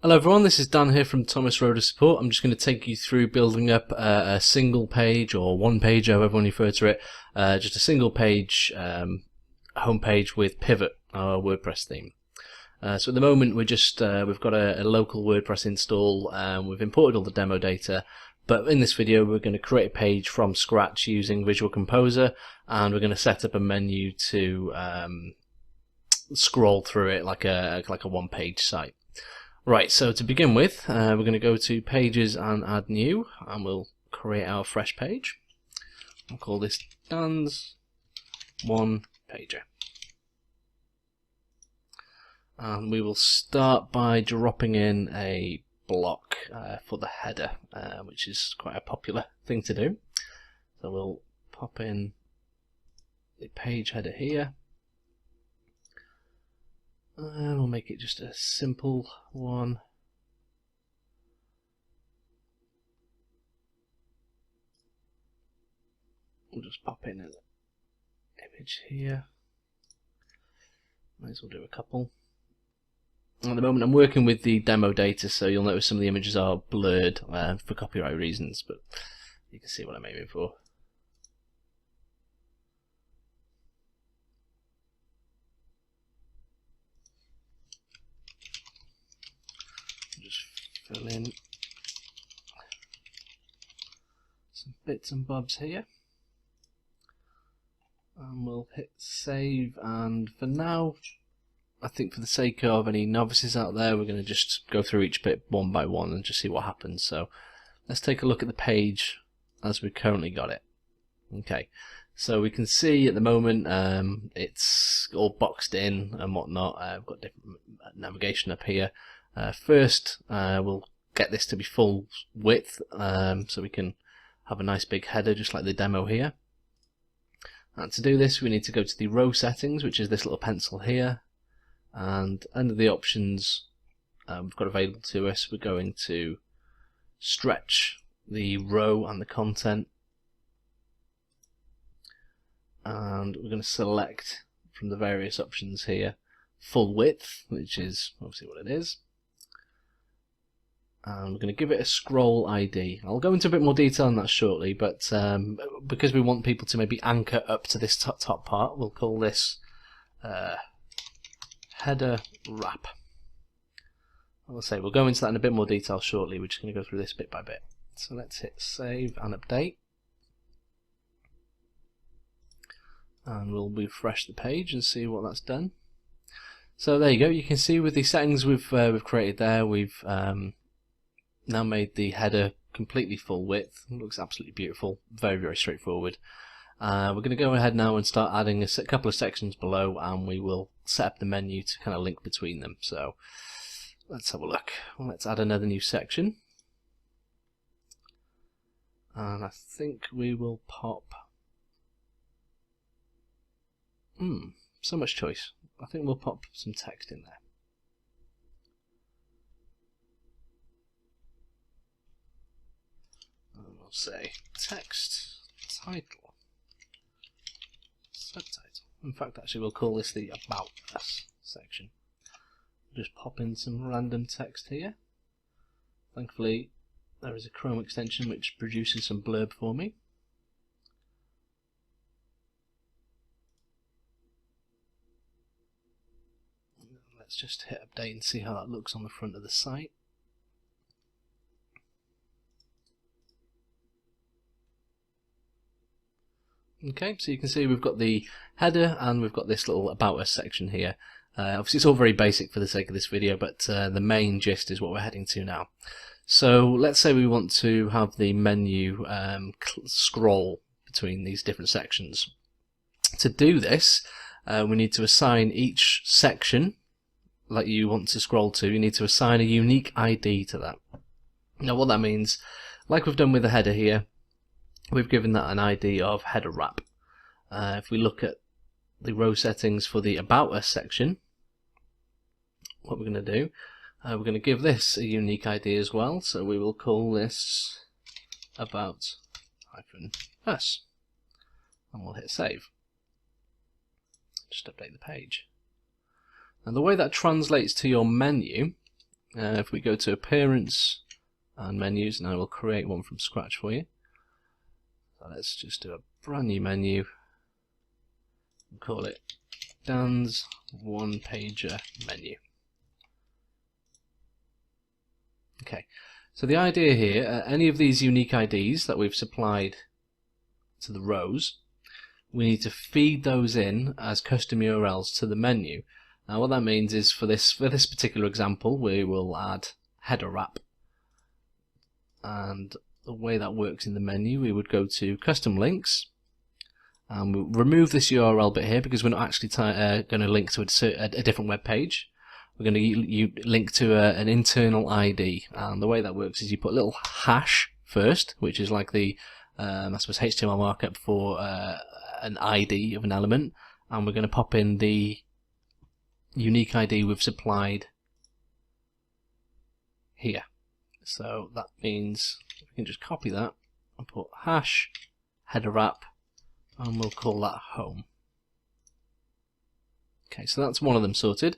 Hello everyone, this is Dan here from Thomas Roeder Support. I'm just going to take you through building up a single page or one page, however you want to refer to it, just a single page home page with Pivot, our WordPress theme. So at the moment we've got a local WordPress install, we've imported all the demo data, but in this video we're going to create a page from scratch using Visual Composer, and we're going to set up a menu to scroll through it like a one-page site. Right, so to begin with, we're going to go to Pages and Add New, and we'll create our fresh page. I'll call this Dan's One Pager. And we will start by dropping in a block for the header, which is quite a popular thing to do. So we'll pop in the page header here. And we'll make it just a simple one. We'll just pop in an image here. Might as well do a couple. At the moment I'm working with the demo data, so you'll notice some of the images are blurred for copyright reasons, but you can see what I'm aiming for. Fill in some bits and bobs here, and we'll hit save. And for now, I think for the sake of any novices out there, we're going to just go through each bit one by one and just see what happens. So let's take a look at the page as we've currently got it. Okay, so we can see at the moment it's all boxed in and whatnot. I've got different navigation up here. First, we'll get this to be full width, so we can have a nice big header just like the demo here. And to do this we need to go to the row settings, which is this little pencil here, and under the options we've got available to us, we're going to stretch the row and the content, and we're going to select from the various options here full width, which is obviously what it is. And we're going to give it a scroll ID. I'll go into a bit more detail on that shortly, but because we want people to maybe anchor up to this top part, we'll call this header wrap. I'll say we'll go into that in a bit more detail shortly. We're just going to go through this bit by bit. So let's hit save and update, and we'll refresh the page and see what that's done. So there you go. You can see with the settings we've created there, we've now made the header completely full width. It looks absolutely beautiful. Very, very straightforward. We're going to go ahead now and start adding a couple of sections below, and we will set up the menu to kind of link between them. So let's have a look. Let's add another new section, and I think we will pop so much choice. I think we'll pop some text in there. And we'll say text, title, subtitle. In fact, actually we'll call this the About Us section. Just pop in some random text here. Thankfully there is a Chrome extension which produces some blurb for me. Let's just hit update and see how that looks on the front of the site. Okay, so you can see we've got the header and we've got this little About Us section here. Obviously it's all very basic for the sake of this video, but the main gist is what we're heading to now. So let's say we want to have the menu scroll between these different sections. To do this, we need to assign each section like you want to scroll to, you need to assign a unique ID to that. Now what that means, like we've done with the header here, we've given that an ID of header wrap. If we look at the row settings for the About Us section, what we're going to do, we're going to give this a unique ID as well, so we will call this About-Us, and we'll hit save. Just update the page. And the way that translates to your menu If we go to Appearance and Menus, and I will create one from scratch for you. So let's just do a brand new menu and call it Dan's One Pager Menu. Okay, so the idea here, any of these unique IDs that we've supplied to the rows, we need to feed those in as custom URLs to the menu. Now what that means is for this particular example, we will add header wrap, and the way that works in the menu, we would go to custom links and we'll remove this URL bit here because we're not actually going to link to a different web page. We're going to link to an internal ID, and the way that works is you put a little hash first, which is like the I suppose HTML markup for an ID of an element, and we're going to pop in the unique ID we've supplied here. So that means we can just copy that and put hash header wrap, and we'll call that home. Okay, so that's one of them sorted.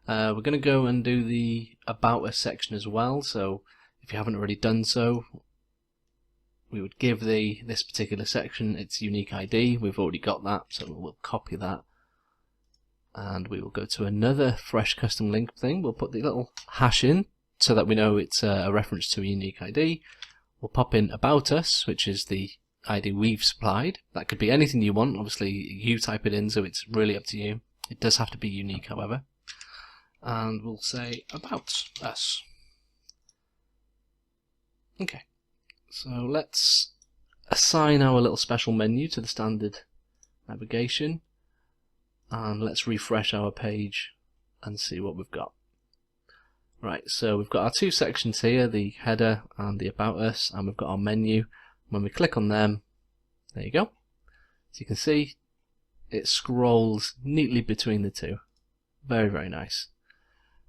We're going to go and do the About Us section as well, so if you haven't already done so, we would give this particular section its unique ID. We've already got that, so we'll copy that. And we will go to another fresh custom link thing. We'll put the little hash in so that we know it's a reference to a unique ID. We'll pop in About Us, which is the ID we've supplied. That could be anything you want. Obviously, you type it in, so it's really up to you. It does have to be unique, however. And we'll say About Us. Okay, so let's assign our little special menu to the standard navigation. And let's refresh our page and see what we've got. Right, so we've got our two sections here, the header and the About Us, and we've got our menu. When we click on them, there you go. As you can see, it scrolls neatly between the two. Very, very nice.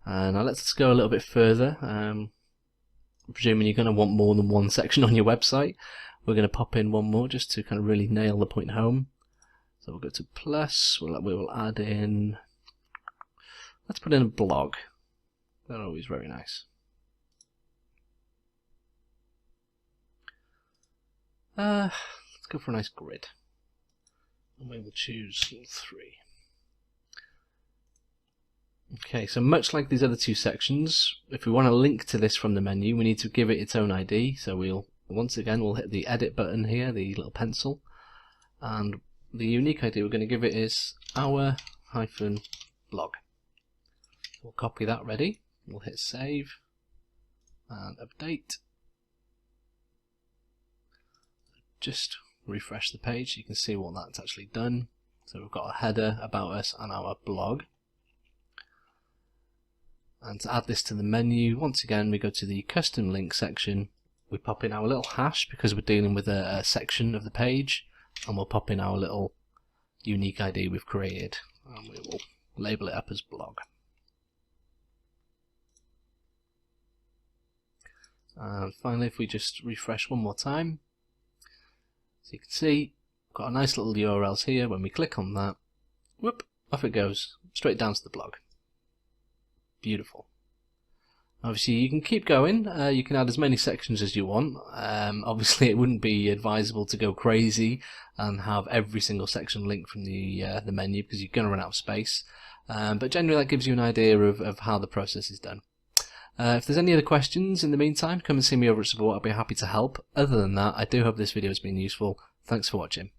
Now let's go a little bit further. I'm presuming you're going to want more than one section on your website. We're going to pop in one more just to kind of really nail the point home. So we'll go to plus, we will add in, let's put in a blog. They're always very nice. Let's go for a nice grid. And we will choose 3. Okay, so much like these other two sections, if we want to link to this from the menu, we need to give it its own ID. So we'll hit the edit button here, the little pencil, and the unique ID we're going to give it is our-blog. We'll copy that ready. We'll hit save and update. Just refresh the page so you can see what that's actually done. So we've got a header, About Us, and our blog. And to add this to the menu, once again we go to the custom link section. We pop in our little hash because we're dealing with a section of the page, and we'll pop in our little unique ID we've created, and we will label it up as blog. And finally, if we just refresh one more time, so you can see we've got a nice little URLs here. When we click on that, whoop, off it goes straight down to the blog. Beautiful. Obviously you can keep going, you can add as many sections as you want. Obviously it wouldn't be advisable to go crazy and have every single section linked from the menu because you're going to run out of space. But generally that gives you an idea of how the process is done. If there's any other questions in the meantime, come and see me over at support. I'll be happy to help. Other than that, I do hope this video has been useful. Thanks for watching.